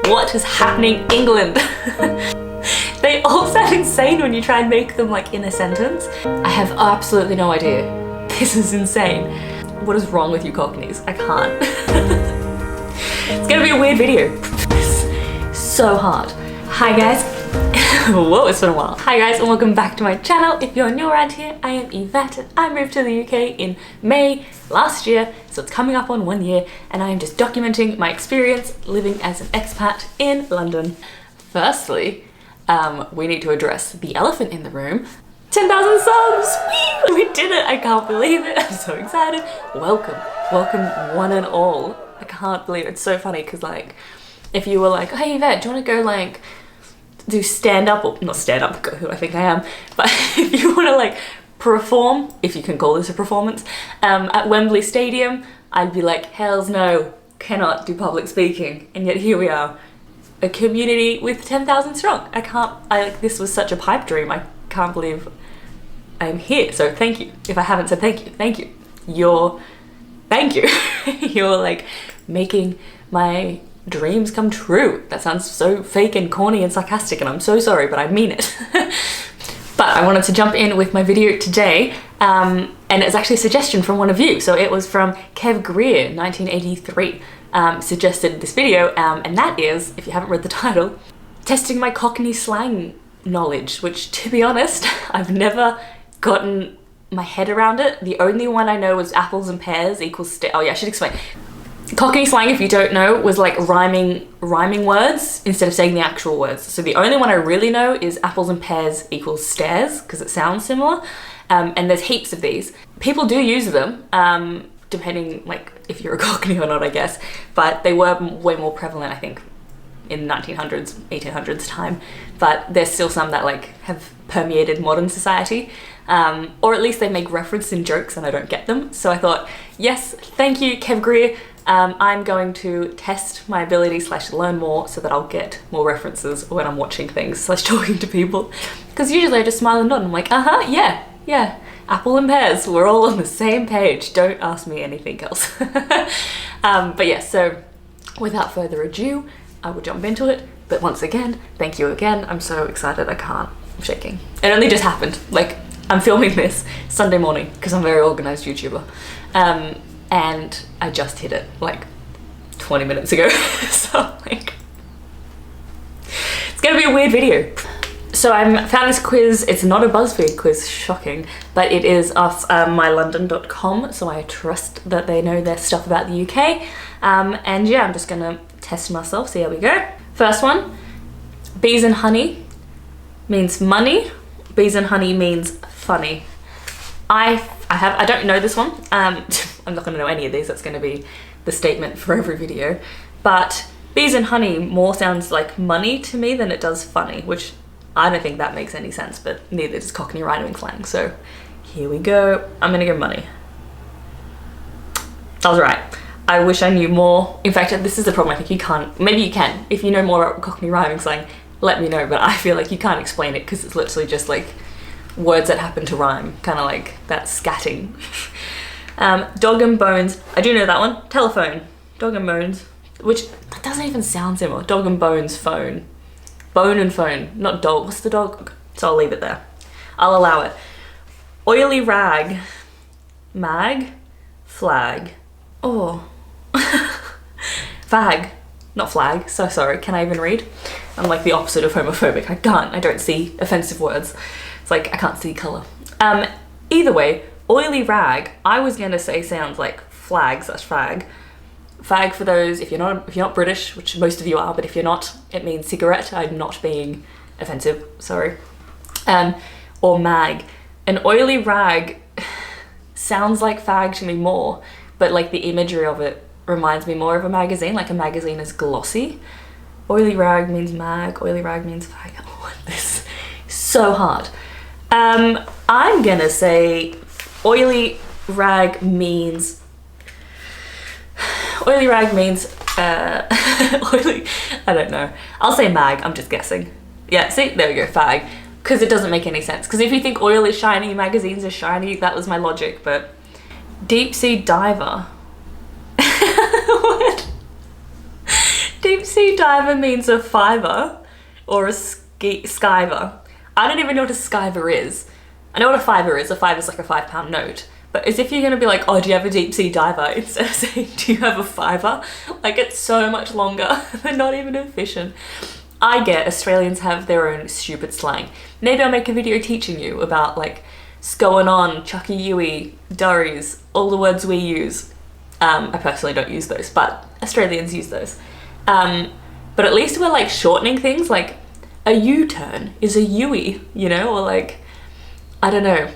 What is happening, England? They all sound insane when you try and make them like in a sentence. I have absolutely no idea. This is insane. What is wrong with you Cockneys? I can't. It's gonna be a weird video. It's so hard. Hi guys. Whoa, it's been a while. Hi guys and welcome back to my channel. If you're new around here, I am Yvette and I moved to the UK in May last year, so it's coming up on 1 year, and I am just documenting my experience living as an expat in London. Firstly, we need to address the elephant in the room. 10,000 subs! Woo! We did it! I can't believe it! I'm so excited. Welcome. Welcome one and all. I can't believe it. It's so funny because like, if you were like, hey Yvette, do you want to go like do stand-up, or not stand-up, who I think I am, but if you want to like perform, if you can call this a performance, at Wembley Stadium, I'd be like, hells no, cannot do public speaking. And yet here we are, a community with 10,000 strong. This was such a pipe dream. I can't believe I'm here. So thank you. If I haven't said thank you, thank you. Thank you. You're like making my dreams come true. That sounds so fake and corny and sarcastic, and I'm so sorry, but I mean it. But I wanted to jump in with my video today, and it's actually a suggestion from one of you. So it was from Kev Greer, 1983, suggested this video, and that is, if you haven't read the title, testing my Cockney slang knowledge, which to be honest, I've never gotten my head around it. The only one I know was apples and pears equals oh yeah, I should explain. Cockney slang, if you don't know, was like rhyming words instead of saying the actual words. So the only one I really know is apples and pears equals stairs, because it sounds similar. And there's heaps of these. People do use them, depending like if you're a Cockney or not, I guess. But they were way more prevalent, I think, in 1900s, 1800s time. But there's still some that like have permeated modern society. Or at least they make reference in jokes and I don't get them. So I thought, yes, thank you, Kev Greer. I'm going to test my ability / learn more so that I'll get more references when I'm watching things / talking to people. Because usually I just smile and nod and I'm like, yeah, apple and pears, we're all on the same page. Don't ask me anything else. But yeah, so without further ado, I will jump into it. But once again, thank you again. I'm so excited, I'm shaking. It only just happened. Like, I'm filming this Sunday morning because I'm a very organized YouTuber. And I just hit it like 20 minutes ago. So like, it's gonna be a weird video. So I found this quiz. It's not a BuzzFeed quiz, shocking, but it is off mylondon.com. So I trust that they know their stuff about the UK. And yeah, I'm just gonna test myself, see how we go. First one, bees and honey means money. Bees and honey means funny. I don't know this one. I'm not gonna know any of these. That's gonna be the statement for every video. But bees and honey more sounds like money to me than it does funny, which I don't think that makes any sense, but neither does Cockney rhyming slang. So here we go. I'm gonna go money. I was right. I wish I knew more. In fact, this is the problem. I think you can't, maybe you can. If you know more about Cockney rhyming slang, let me know, but I feel like you can't explain it because it's literally just like words that happen to rhyme, kind of like that scatting. Dog and bones, I do know that one. Telephone, dog and bones, which that doesn't even sound similar. Dog and bones, phone. Bone and phone, not dog. What's the dog? So I'll leave it there. I'll allow it. Oily rag, mag, flag. Oh, fag, not flag, so sorry. Can I even read? I'm like the opposite of homophobic. I don't see offensive words. It's like, I can't see colour. Either way, oily rag, I was gonna say sounds like flag / fag. Fag, for those, if you're not British, which most of you are, but if you're not, it means cigarette. I'm not being offensive, sorry. Or mag. An oily rag sounds like fag to me more, but like the imagery of it reminds me more of a magazine, like a magazine is glossy. Oily rag means mag, oily rag means fag. Oh, this is so hard. I'm gonna say oily rag means oily, I don't know. I'll say mag, I'm just guessing. Yeah, see, there we go, fag. Because it doesn't make any sense. Because if you think oil is shiny, magazines are shiny, that was my logic, but deep sea diver. What? Deep sea diver means a fiver or a skiver. I don't even know what a skiver is. I know what a fiver is. A fiver is like a £5 note. But as if you're gonna be like, oh, do you have a deep sea diver? Instead of saying, do you have a fiver? Like, it's so much longer. They're not even efficient. I get Australians have their own stupid slang. Maybe I'll make a video teaching you about like going on, chucky yui, durries, all the words we use. I personally don't use those, but Australians use those. But at least we're like shortening things, like a U-turn is a yui, you know, or like, I don't know,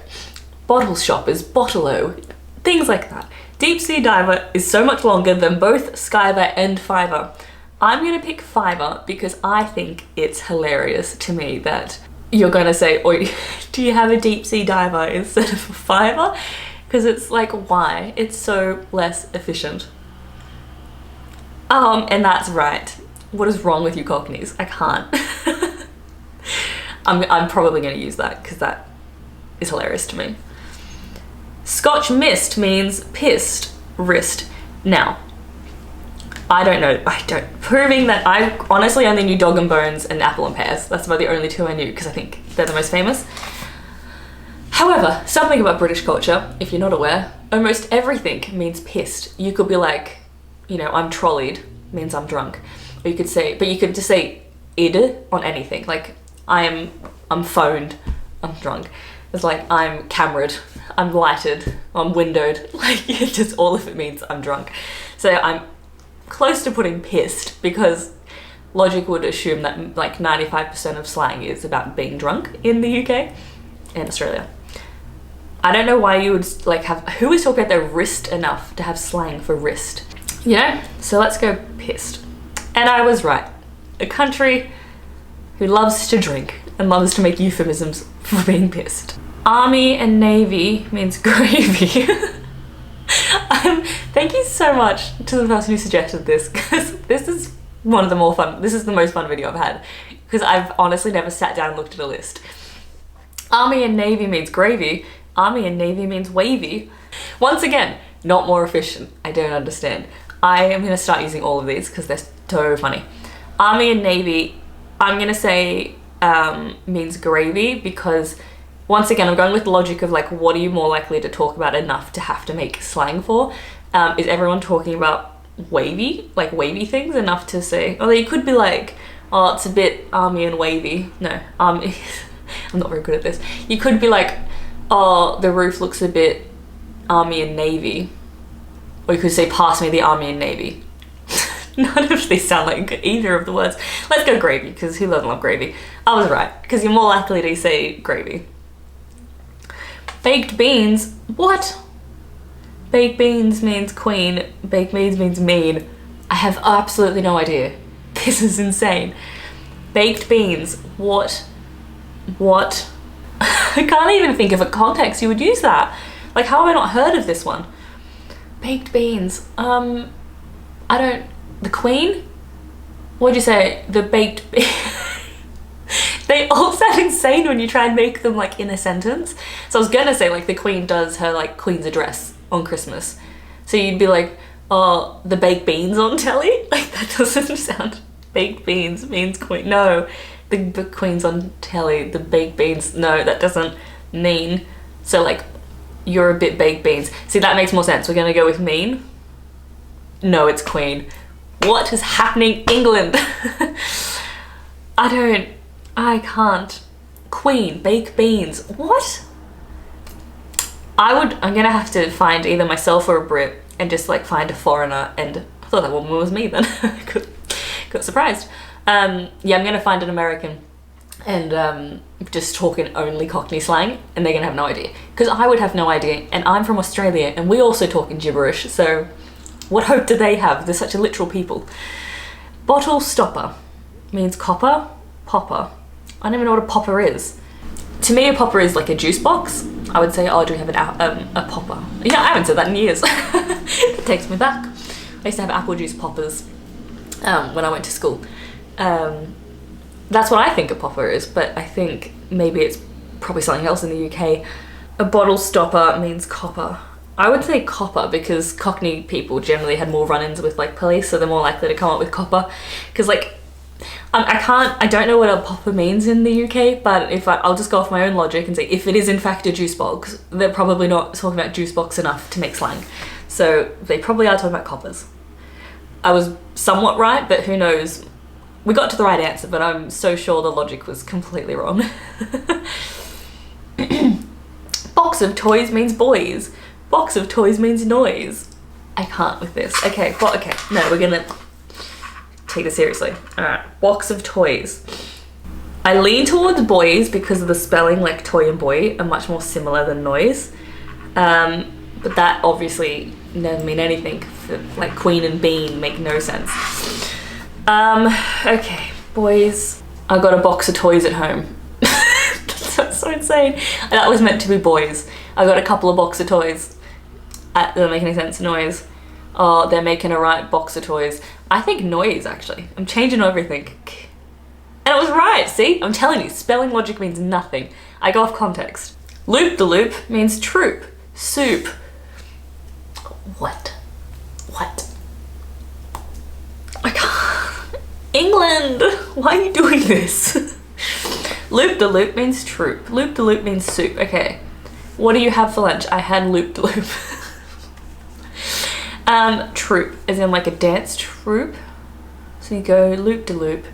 bottle shop is bottle-o, things like that. Deep sea diver is so much longer than both skiver and fiver. I'm gonna pick fiver because I think it's hilarious to me that you're gonna say, oi, do you have a deep sea diver instead of a fiver? Because it's like, why? It's so less efficient. And that's right. What is wrong with you Cockneys? I can't. I'm probably gonna use that because that is hilarious to me. Scotch mist means pissed wrist. Now, I don't know, proving that I honestly only knew dog and bones and apple and pears. That's about the only two I knew because I think they're the most famous. However, something about British culture, if you're not aware, almost everything means pissed. You could be like, you know, I'm trolleyed, means I'm drunk. Or you could say, but you could just say id on anything. Like, I'm phoned, I'm drunk. It's like, I'm camered, I'm lighted, I'm windowed. Like, it just, all of it means I'm drunk. So I'm close to putting pissed because logic would assume that like 95% of slang is about being drunk in the UK and Australia. I don't know why you would like have, who is talking about their wrist enough to have slang for wrist? You know? So let's go pissed. And I was right. A country who loves to drink and loves to make euphemisms for being pissed. Army and Navy means gravy. Thank you so much to the person who suggested this because this is one of the more fun, this is the most fun video I've had because I've honestly never sat down and looked at a list. Army and Navy means gravy. Army and Navy means wavy. Once again, not more efficient. I don't understand. I am gonna start using all of these because they're so funny. Army and Navy, I'm gonna say means gravy because once again, I'm going with the logic of like, what are you more likely to talk about enough to have to make slang for? Is everyone talking about wavy, like wavy things enough to say, although you could be like, oh, it's a bit army and wavy. No, I'm not very good at this. You could be like, oh, the roof looks a bit army and navy. Or you could say, pass me the army and navy. None of these sound like either of the words. Let's go gravy, because who doesn't love gravy? I was right, because you're more likely to say gravy. Baked beans, what? Baked beans means queen, baked beans means mean. I have absolutely no idea. This is insane. Baked beans, what? I can't even think of a context you would use that. Like, how have I not heard of this one? Baked beans, the queen? What'd you say? The baked They all sound insane when you try and make them like in a sentence. So I was gonna say like the queen does her like queen's address on Christmas. So you'd be like, oh, the baked beans on telly? Like that doesn't sound, baked beans means queen. No, the queen's on telly, the baked beans, no, that doesn't mean. So like, you're a bit baked beans. See, that makes more sense. We're gonna go with mean. No, it's queen. What is happening, England? I can't. Queen, baked beans, what? I'm gonna have to find either myself or a Brit and just like find a foreigner, and I thought that woman was me then. got surprised. Yeah, I'm gonna find an American and just talking only Cockney slang, and they're gonna have no idea. Because I would have no idea, and I'm from Australia and we also talk in gibberish, so what hope do they have? They're such a literal people. Bottle stopper means copper, popper. I don't even know what a popper is. To me, a popper is like a juice box. I would say, oh, do we have a popper? Yeah, I haven't said that in years. That takes me back. I used to have apple juice poppers when I went to school. That's what I think a popper is, but I think maybe it's probably something else in the UK. A bottle stopper means copper. I would say copper because Cockney people generally had more run-ins with like police, so they're more likely to come up with copper. Because like, I don't know what a popper means in the UK, but I'll just go off my own logic and say if it is in fact a juice box, they're probably not talking about juice box enough to make slang. So they probably are talking about coppers. I was somewhat right, but who knows? We got to the right answer, but I'm so sure the logic was completely wrong. Box of toys means boys. Box of toys means noise. I can't with this. Okay, well, okay. No, we're gonna take this seriously. All right, box of toys. I lean towards boys because of the spelling, like toy and boy are much more similar than noise. But that obviously doesn't mean anything. Like queen and bean make no sense. Okay, boys. I got a box of toys at home. That's so insane. That was meant to be boys. I got a couple of box of toys. That doesn't make any sense. Noise. Oh, they're making a right box of toys. I think noise, actually. I'm changing everything. And it was right, see? I'm telling you, spelling logic means nothing. I go off context. Loop-de-loop means troop. Soup. What? I can't. England! Why are you doing this? Loop-de-loop means troop. Loop-de-loop means soup. Okay. What do you have for lunch? I had loop-de-loop. Troop, as in like a dance troupe. So you go loop-de-loop.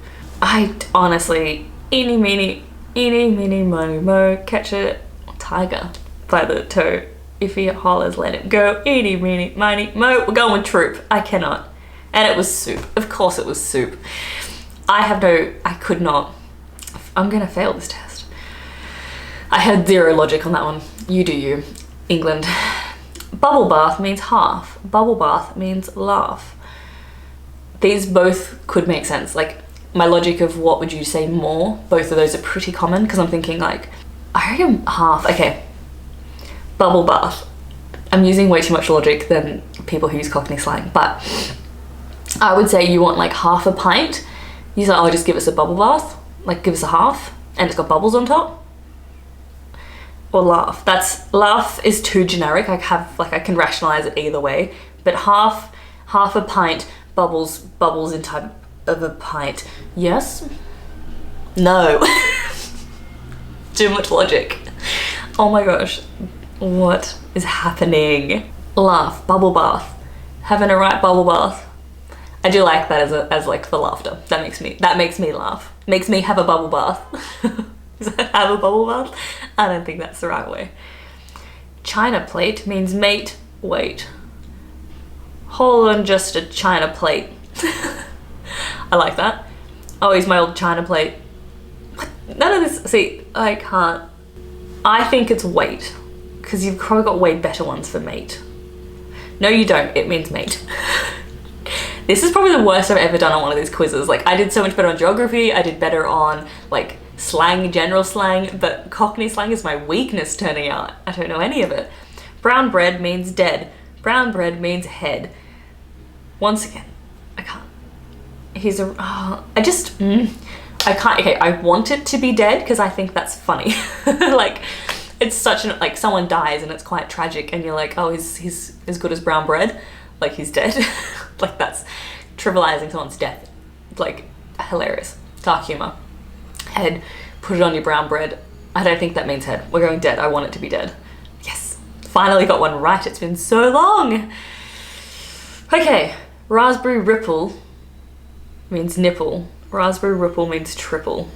I honestly, eeny, meeny, miny, mo, catch a tiger by the toe. If he hollers, let him go. Eeny, meeny, miny, mo. We're going with troop. I cannot. And it was soup. Of course it was soup. I could not. I'm gonna fail this test. I had zero logic on that one. You do you. England. Bubble bath means half. Bubble bath means laugh. These both could make sense. Like, my logic of what would you say more, both of those are pretty common because I'm thinking like, I reckon half. Okay. Bubble bath. I'm using way too much logic than people who use Cockney slang, but I would say you want like half a pint. You say, oh, just give us a bubble bath. Like, give us a half and it's got bubbles on top. Or laugh. Laugh is too generic. I can rationalize it either way, but half a pint, bubbles in type of a pint. Yes? No. Too much logic. Oh my gosh. What is happening? Laugh, bubble bath. Having a right bubble bath. I do like that as like for laughter. That makes me laugh. Makes me have a bubble bath. Does that have a bubble bath? I don't think that's the right way. China plate means mate, wait. Hold on just a China plate. I like that. Oh, he's my old China plate. What? None of this, see, I can't. I think it's wait, because you've probably got way better ones for mate. No, you don't, it means mate. This is probably the worst I've ever done on one of these quizzes. Like, I did so much better on geography, I did better on like slang, general slang, but Cockney slang is my weakness turning out. I don't know any of it. Brown bread means dead. Brown bread means head. Once again, I can't. I can't, okay, I want it to be dead because I think that's funny. Like, it's such an, like, someone dies and it's quite tragic and you're like, oh, he's as good as brown bread. Like, he's dead. Like, that's trivializing someone's death. Like, hilarious. Dark humor. Head, put it on your brown bread. I don't think that means head. We're going dead. I want it to be dead. Yes. Finally got one right. It's been so long. Okay. Raspberry ripple means nipple. Raspberry ripple means triple.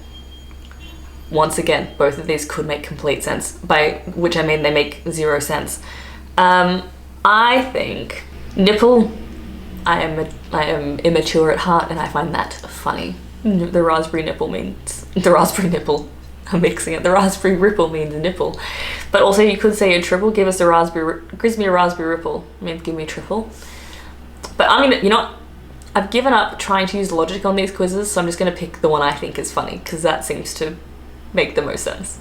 Once again, both of these could make complete sense, by which I mean they make zero sense. I think nipple, I am immature at heart and I find that funny. The raspberry nipple means, the raspberry nipple, I'm mixing it, the raspberry ripple means nipple. But also you could say a triple, give us a raspberry, gives me a raspberry ripple, I mean give me a triple. But I'm gonna, you know what? I've given up trying to use logic on these quizzes, so I'm just gonna pick the one I think is funny, because that seems to make the most sense.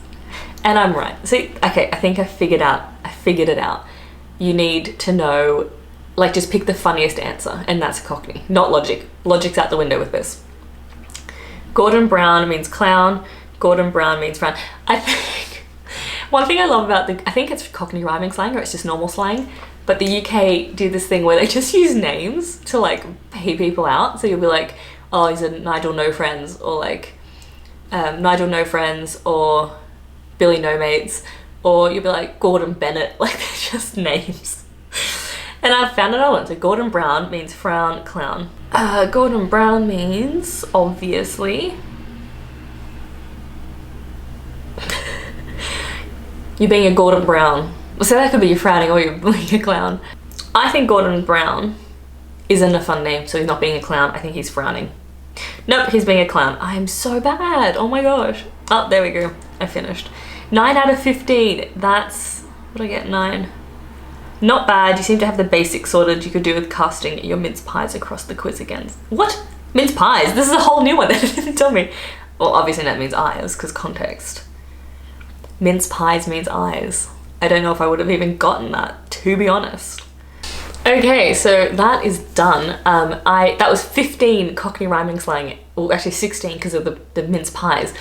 And I'm right. See, okay, I think I figured it out. You need to know, like, just pick the funniest answer, and that's Cockney, not logic. Logic's out the window with this. Gordon Brown means clown. Gordon Brown means frown. I think, one thing I love about I think it's Cockney rhyming slang, or it's just normal slang, but the UK do this thing where they just use names to like pay people out. So you'll be like, oh, he's a Nigel no friends, or like Nigel no friends, or Billy no mates, or you'll be like Gordon Bennett. Like they're just names. And I found another one. So Gordon Brown means frown clown. Gordon Brown means, obviously, you're being a Gordon Brown. So that could be you frowning or you're being a clown. I think Gordon Brown isn't a fun name, so he's not being a clown. I think he's frowning. Nope, he's being a clown. I am so bad. Oh my gosh. Oh, there we go. I finished. 9 out of 15. That's, what did I get? 9. Not bad. You seem to have the basics sorted. You could do with casting your mince pies across the quiz again. What? Mince pies? This is a whole new one. They didn't tell me. Well, obviously that means eyes, because context. Mince pies means eyes. I don't know if I would have even gotten that, to be honest. Okay, so that is done. That was 15 Cockney rhyming slang, well actually 16 because of the mince pies.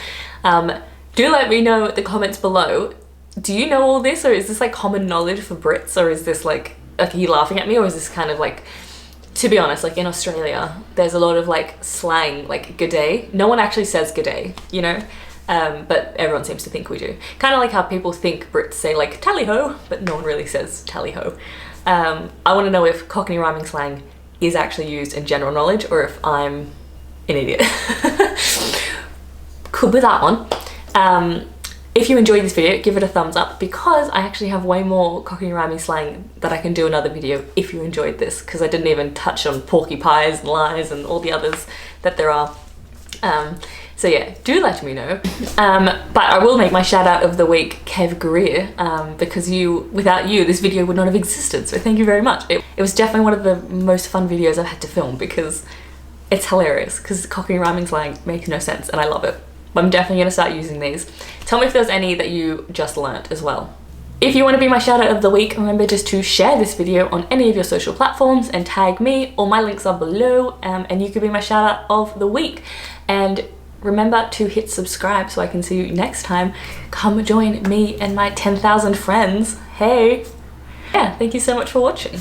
Do let me know in the comments below. Do you know all this, or is this like common knowledge for Brits, or is this like are you laughing at me, or is this kind of like, to be honest, like in Australia, there's a lot of like slang, like g'day. No one actually says g'day, you know? But everyone seems to think we do. Kind of like how people think Brits say like tally-ho, but no one really says tally-ho. I want to know if Cockney rhyming slang is actually used in general knowledge, or if I'm an idiot. Could be that one. If you enjoyed this video, give it a thumbs up, because I actually have way more Cockney rhyming slang that I can do another video if you enjoyed this, because I didn't even touch on porky pies and lies and all the others that there are. So yeah, do let me know. But I will make my shout out of the week Kev Greer, because without you, this video would not have existed. So thank you very much. It was definitely one of the most fun videos I've had to film, because it's hilarious, because Cockney rhyming slang makes no sense and I love it. But I'm definitely gonna start using these. Tell me if there's any that you just learnt as well. If you want to be my shout out of the week, remember just to share this video on any of your social platforms and tag me. All my links are below, and you could be my shout out of the week. And remember to hit subscribe so I can see you next time. Come join me and my 10,000 friends. Hey! Yeah, thank you so much for watching.